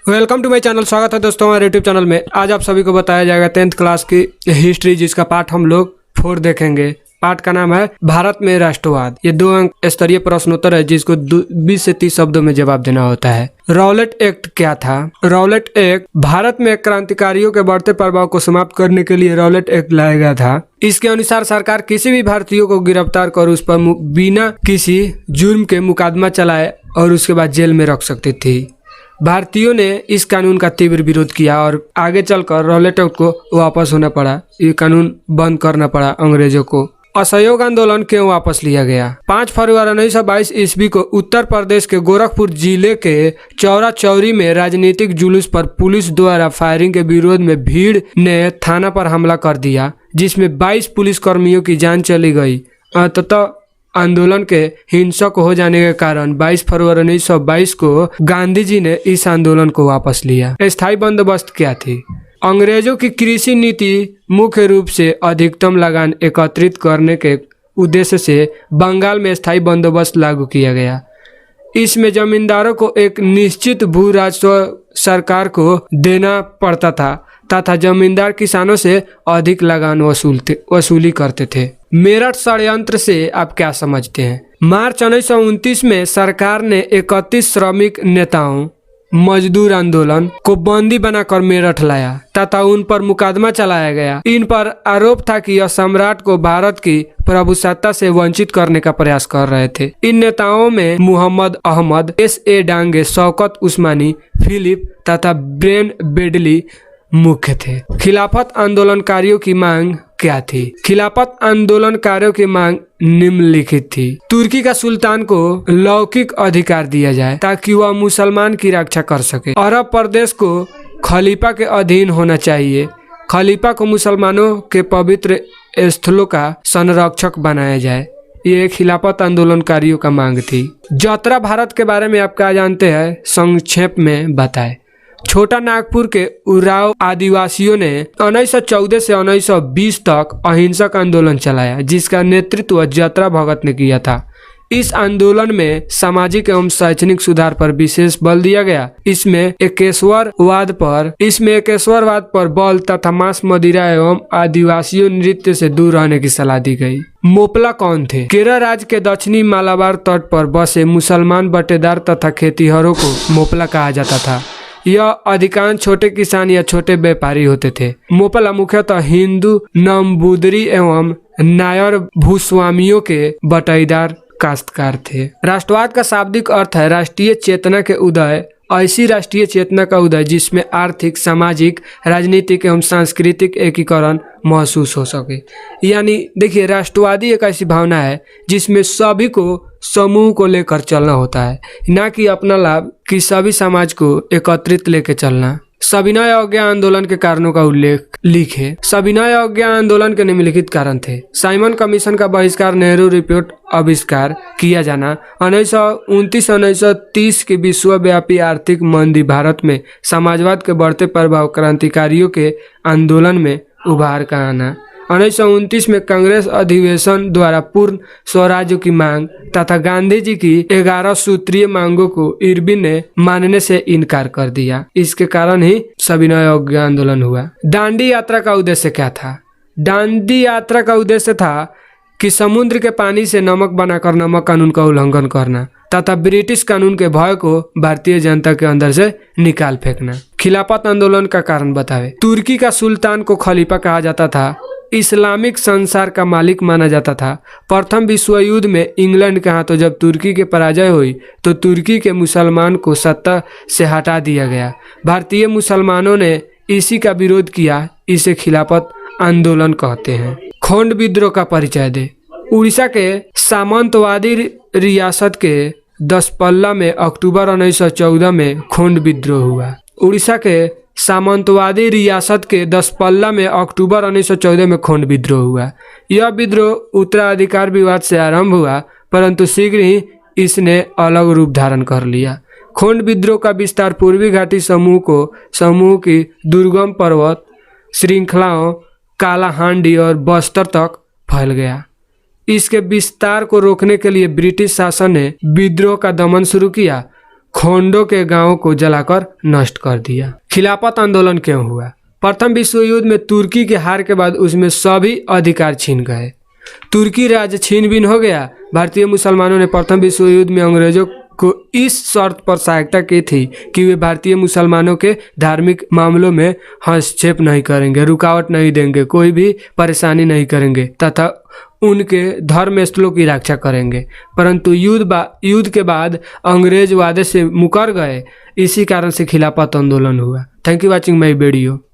Welcome to my channel. स्वागत है दोस्तों हमारे यूट्यूब चैनल में। आज आप सभी को बताया जाएगा 10th क्लास की हिस्ट्री, जिसका पार्ट हम लोग 4 देखेंगे। पार्ट का नाम है भारत में राष्ट्रवाद। ये 2 अंक स्तरीय प्रश्नोत्तर है, जिसको 20 से 30 शब्दों में जवाब देना होता है। रॉलेट एक्ट क्या था? रॉलेट एक्ट भारत में क्रांतिकारियों के बढ़ते प्रभाव को समाप्त करने के लिए रॉलेट एक्ट लाया गया था। इसके अनुसार सरकार किसी भी भारतीय को गिरफ्तार कर उस पर बिना किसी जुर्म के मुकदमा चलाए और उसके बाद जेल में रख सकती थी। भारतीयों ने इस कानून का तीव्र विरोध किया और आगे चलकर रॉलेट एक्ट को वापस होना पड़ा। ये कानून बंद करना पड़ा अंग्रेजों को। असहयोग आंदोलन क्यों वापस लिया गया? 5 फरवरी 1922 ईस्वी को उत्तर प्रदेश के गोरखपुर जिले के चौरा चौरी में राजनीतिक जुलूस पर पुलिस द्वारा फायरिंग के विरोध में भीड़ ने थाना पर हमला कर दिया, जिसमें 22 पुलिस कर्मियों की जान चली गई। अंततः आंदोलन के हिंसक हो जाने के कारण 22 फरवरी 1922 को गांधी जी ने इस आंदोलन को वापस लिया। स्थायी बंदोबस्त क्या थी? अंग्रेजों की कृषि नीति मुख्य रूप से अधिकतम लगान एकत्रित करने के उद्देश्य से बंगाल में स्थायी बंदोबस्त लागू किया गया। इसमें जमींदारों को एक निश्चित भू राजस्व सरकार को देना पड़ता था तथा जमींदार किसानों से अधिक लगान वसूली करते थे। मेरठ षड्यंत्र से आप क्या समझते हैं? मार्च 1929 में सरकार ने 31 श्रमिक नेताओं मजदूर आंदोलन को बंदी बनाकर मेरठ लाया तथा उन पर मुकदमा चलाया गया। इन पर आरोप था कि यह सम्राट को भारत की प्रभुसत्ता से वंचित करने का प्रयास कर रहे थे। इन नेताओं में मुहम्मद अहमद, S.A. डांगे, शौकत उस्मानी, फिलिप तथा ब्रेन बेडली मुख्य थे। खिलाफत आंदोलनकारियों की मांग क्या थी? खिलाफत आंदोलनकारियों की मांग निम्नलिखित थी। तुर्की का सुल्तान को लौकिक अधिकार दिया जाए ताकि वह मुसलमान की रक्षा कर सके। अरब प्रदेश को खलीफा के अधीन होना चाहिए। खलीफा को मुसलमानों के पवित्र स्थलों का संरक्षक बनाया जाए। ये खिलाफत आंदोलनकारियों का मांग थी। यात्रा भारत के बारे में आप क्या जानते हैं? संक्षेप में बताएं। छोटा नागपुर के उराव आदिवासियों ने 1914 से 1920 तक अहिंसक आंदोलन चलाया, जिसका नेतृत्व यात्रा भगत ने किया था। इस आंदोलन में सामाजिक एवं शैक्षणिक सुधार पर विशेष बल दिया गया। इसमें एकेश्वरवाद पर बल तथा मांस, मदिरा एवं आदिवासियों नृत्य से दूर रहने की सलाह दी गई। मोपला कौन थे? केरल राज्य के दक्षिणी मालाबार तट पर बसे मुसलमान बटेदार तथा खेतीहरों को मोपला कहा जाता था। यह अधिकांश छोटे किसान या छोटे व्यापारी होते थे। मोपला मुख्यतः हिंदू, नम्बूदरी एवं नायर भूस्वामियों के बटाईदार काश्तकार थे। राष्ट्रवाद का शाब्दिक अर्थ है राष्ट्रीय चेतना के उदय। ऐसी राष्ट्रीय चेतना का उदय जिसमें आर्थिक, सामाजिक, राजनीतिक एवं सांस्कृतिक एकीकरण महसूस हो सके। यानी देखिए, राष्ट्रवादी एक ऐसी भावना है जिसमें सभी को समूह को लेकर चलना होता है, ना कि अपना लाभ कि सभी समाज को एकत्रित लेकर चलना। सविनय अवज्ञा आंदोलन के कारणों का उल्लेख लिखे। सविनय अवज्ञा आंदोलन के निम्नलिखित कारण थे। साइमन कमीशन का बहिष्कार, नेहरू रिपोर्ट आविष्कार किया जाना, 1929-1930 की विश्वव्यापी आर्थिक मंदी, भारत में समाजवाद के बढ़ते प्रभाव, क्रांतिकारियों के आंदोलन में उभार का आना, 1929 में कांग्रेस अधिवेशन द्वारा पूर्ण स्वराज्य की मांग तथा गांधी जी की 11 सूत्रीय मांगों को इरविन ने मानने से इनकार कर दिया। इसके कारण ही सविनय अवज्ञा आंदोलन हुआ। दांडी यात्रा का उद्देश्य क्या था? दांडी यात्रा का उद्देश्य था कि समुद्र के पानी से नमक बनाकर नमक कानून का उल्लंघन करना तथा ब्रिटिश कानून के भय को भारतीय जनता के अंदर से निकाल फेंकना। खिलाफत आंदोलन का कारण बतावे। तुर्की का सुल्तान को खलीफा कहा जाता था। इस्लामिक संसार का मालिक माना जाता था। प्रथम विश्व युद्ध में इंग्लैंड के हाथों जब तुर्की की पराजय हुई तो तुर्की के मुसलमान को सत्ता से हटा दिया गया। भारतीय मुसलमानों ने इसी का विरोध किया। इसे खिलाफत आंदोलन कहते हैं। खोंड विद्रोह का परिचय दे। उड़ीसा के सामंतवादी रियासत के दसपल्ला में अक्टूबर 1914 में खोंड विद्रोह हुआ। उड़ीसा के सामंतवादी रियासत के दसपल्ला में अक्टूबर 1914 में खोंड विद्रोह हुआ। यह विद्रोह उत्तराधिकार विवाद से आरंभ हुआ, परंतु शीघ्र ही इसने अलग रूप धारण कर लिया। खोंड विद्रोह का विस्तार पूर्वी घाटी समूह की दुर्गम पर्वत श्रृंखलाओं, कालाहांडी और बस्तर तक फैल गया। इसके विस्तार को रोकने के लिए ब्रिटिश शासन ने विद्रोह का दमन शुरू किया। खोंडो के गांवों को जलाकर नष्ट कर दिया। खिलाफत आंदोलन क्यों हुआ? प्रथम विश्व युद्ध में तुर्की के हार के बाद उसमें सभी अधिकार छीन गए। तुर्की राज्य छीन बीन हो गया। भारतीय मुसलमानों ने प्रथम विश्व युद्ध में अंग्रेजों को इस शर्त पर सहायता की थी कि वे भारतीय मुसलमानों के धार्मिक मामलों में हस्तक्षेप नहीं करेंगे, रुकावट नहीं देंगे, कोई भी परेशानी नहीं करेंगे तथा उनके धर्म स्थलों की रक्षा करेंगे। परंतु युद्ध के बाद अंग्रेज वादे से मुकर गए। इसी कारण से खिलाफत आंदोलन हुआ। Thank you watching my video.